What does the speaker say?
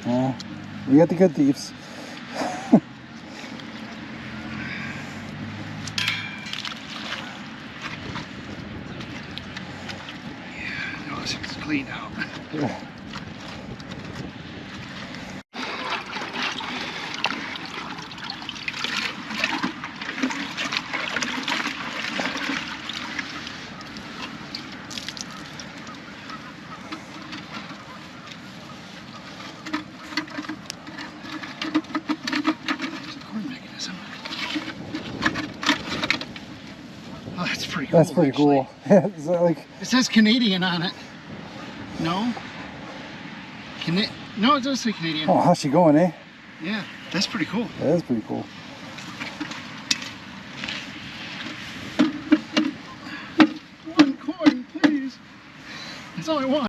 We got the good thieves. Yeah, no, it's clean out. Yeah. Oh, that's pretty cool. That's pretty cool. Is that like... It says Canadian on it. No? No, it does say Canadian. Oh, how's she going, eh? Yeah, that's pretty cool. That is pretty cool.